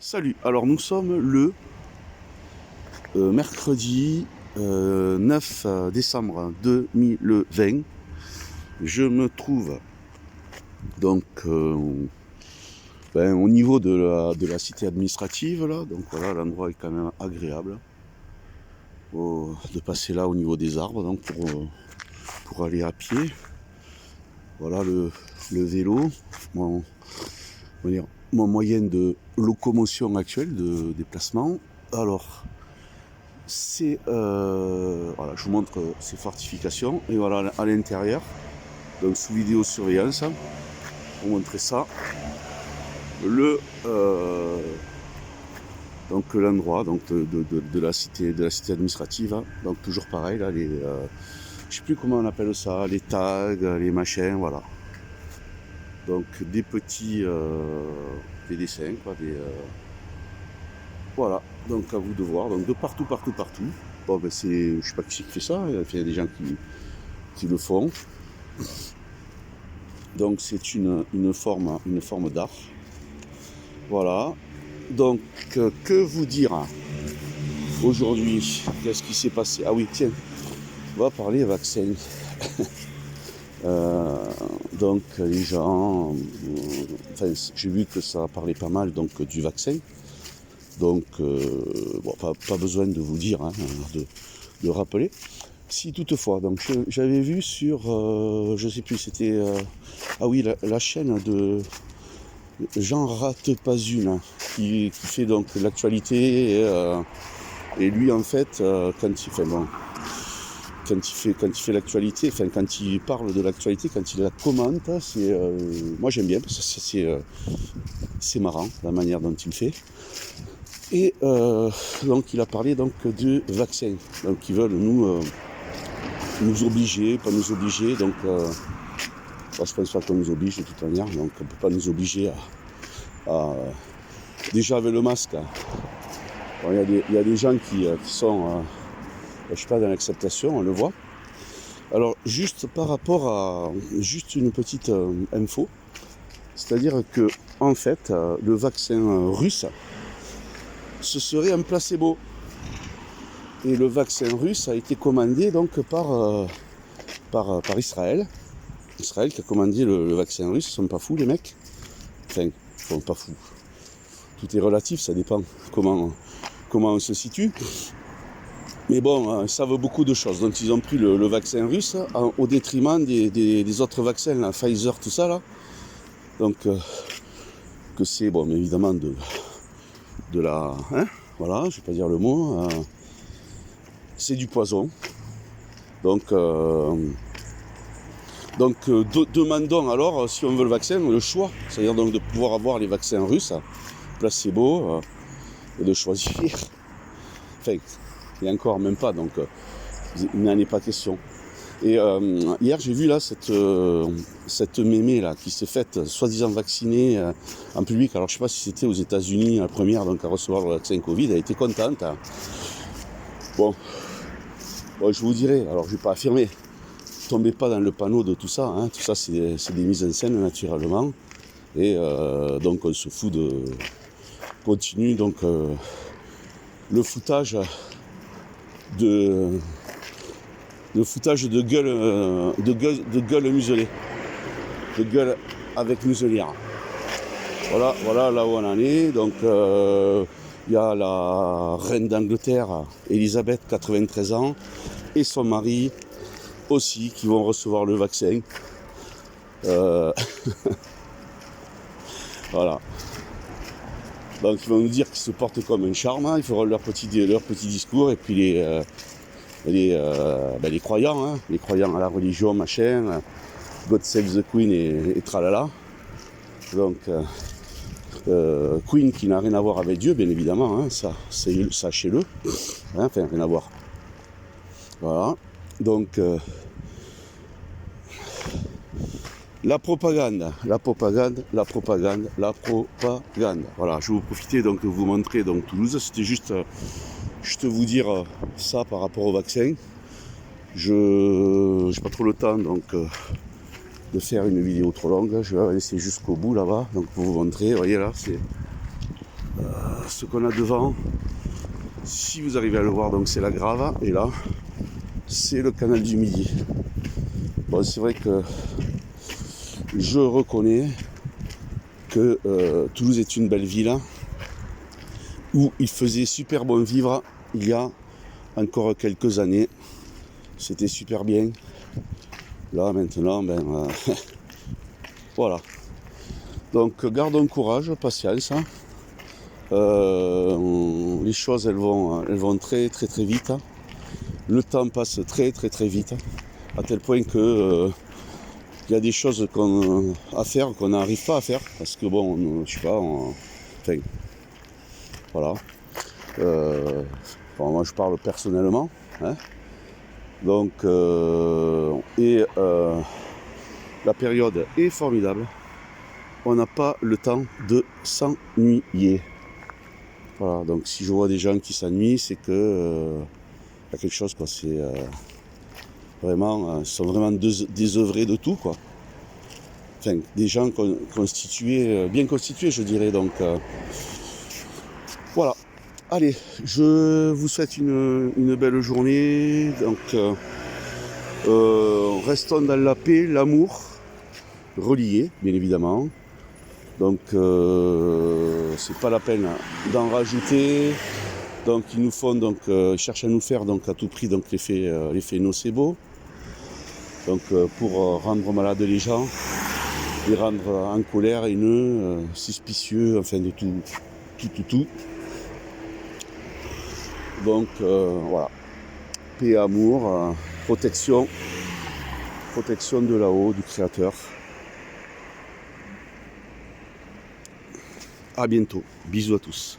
Salut, alors nous sommes le mercredi 9 décembre 2020. Je me trouve donc au niveau de la cité administrative là, donc voilà, l'endroit est quand même agréable de passer là au niveau des arbres, donc pour aller à pied. Voilà le vélo, mon moyen de locomotion actuel, de déplacement. Alors, c'est voilà, je vous montre ces fortifications, et voilà à l'intérieur, donc sous vidéosurveillance, pour montrer ça, donc l'endroit donc de la cité administrative, donc toujours pareil là, je sais plus comment on appelle ça, les tags, les machins, voilà. Donc des petits des dessins, quoi, voilà, donc à vous de voir, donc de partout. Bon ben je sais pas qui fait ça, il y a des gens qui le font. Donc c'est une forme d'art. Voilà. Donc que vous dire aujourd'hui? Qu'est-ce qui s'est passé? Ah oui, tiens, on va parler vaccin. Donc les gens, enfin j'ai vu que ça parlait pas mal donc du vaccin. Donc bon, pas besoin de vous dire, hein, de rappeler. Si toutefois, donc j'avais vu sur, je sais plus, c'était ah oui, la chaîne de J'en rate pas une, hein, qui fait donc l'actualité, et lui en fait quand il fait l'actualité, enfin quand il parle de l'actualité, quand il la commente, moi j'aime bien parce que c'est marrant la manière dont il fait. Et donc il a parlé donc du vaccin, donc ils veulent nous obliger, pas nous obliger, donc je pense pas qu'on nous oblige de toute manière, donc on peut pas nous obliger à déjà avec le masque, hein. Bon, il y a des gens qui sont je sais pas, dans l'acceptation, on le voit. Alors juste par rapport à juste une petite info, c'est-à-dire que en fait le vaccin russe, ce serait un placebo. Et le vaccin russe a été commandé donc par Israël. Israël qui a commandé le vaccin russe. Ils sont pas fous les mecs. Enfin, ils sont pas fous. Tout est relatif, ça dépend comment on se situe. Mais bon, ils savent beaucoup de choses. Donc ils ont pris le vaccin russe au détriment des autres vaccins, là, Pfizer, tout ça là. Donc que c'est bon, évidemment de la, hein, voilà, je vais pas dire le mot. C'est du poison. Donc demandons alors, si on veut le vaccin, le choix. C'est-à-dire donc de pouvoir avoir les vaccins russes, placebo, et de choisir. Enfin, et encore même pas, donc il n'en est pas question. Et hier j'ai vu là cette mémé là qui s'est faite soi-disant vaccinée en public. Alors je sais pas si c'était aux États-Unis, la première donc à recevoir le vaccin Covid, elle était contente, hein. Bon, je vous dirai, alors je ne vais pas affirmer, tombez pas dans le panneau de tout ça, hein. Tout ça c'est des mises en scène naturellement, et donc on se fout de, continue donc le foutage de gueule muselée, de gueule avec muselière. Voilà là où on en est. Donc il y a la reine d'Angleterre, Elisabeth, 93 ans, et son mari aussi, qui vont recevoir le vaccin. Voilà. Donc ils vont nous dire qu'ils se portent comme un charme, hein. Ils feront leur petit discours, et puis les croyants, hein, les croyants à la religion, machin, God Save the Queen et tralala. Donc Queen qui n'a rien à voir avec Dieu, bien évidemment, hein, sachez-le, hein, enfin rien à voir. Voilà, donc la propagande. Voilà, je vais vous profiter donc de vous montrer donc Toulouse. C'était juste vous dire ça par rapport au vaccin. Je n'ai pas trop le temps donc de faire une vidéo trop longue. Je vais la laisser jusqu'au bout là-bas, donc pour vous montrer. Vous voyez là, ce qu'on a devant, si vous arrivez à le voir, donc c'est la Grave, et là, c'est le canal du Midi. Bon, c'est vrai que je reconnais que Toulouse est une belle ville où il faisait super bon vivre il y a encore quelques années. C'était super bien. Là, maintenant, voilà. Donc, gardons courage, patience. Les choses, elles vont très, très, très vite. Le temps passe très, très, très vite. À tel point que il y a des choses à faire qu'on n'arrive pas à faire. Parce que bon, je sais pas, enfin, voilà. Bon, moi, je parle personnellement. Hein. Donc, la période est formidable. On n'a pas le temps de s'ennuyer. Voilà, donc si je vois des gens qui s'ennuient, c'est que y a quelque chose, quoi. C'est vraiment, ils sont vraiment désœuvrés de tout, quoi. Enfin, des gens constitués, bien constitués, je dirais. Donc, voilà. Allez, je vous souhaite une belle journée. Donc, restons dans la paix, l'amour, reliés, bien évidemment. Donc, c'est pas la peine d'en rajouter. Donc, ils nous font ils cherchent à nous faire donc à tout prix donc l'effet nocebo. Donc, pour rendre malades les gens, les rendre en colère, haineux, suspicieux, enfin de tout. Donc, voilà. Paix, amour, protection de là-haut, du Créateur. À bientôt. Bisous à tous.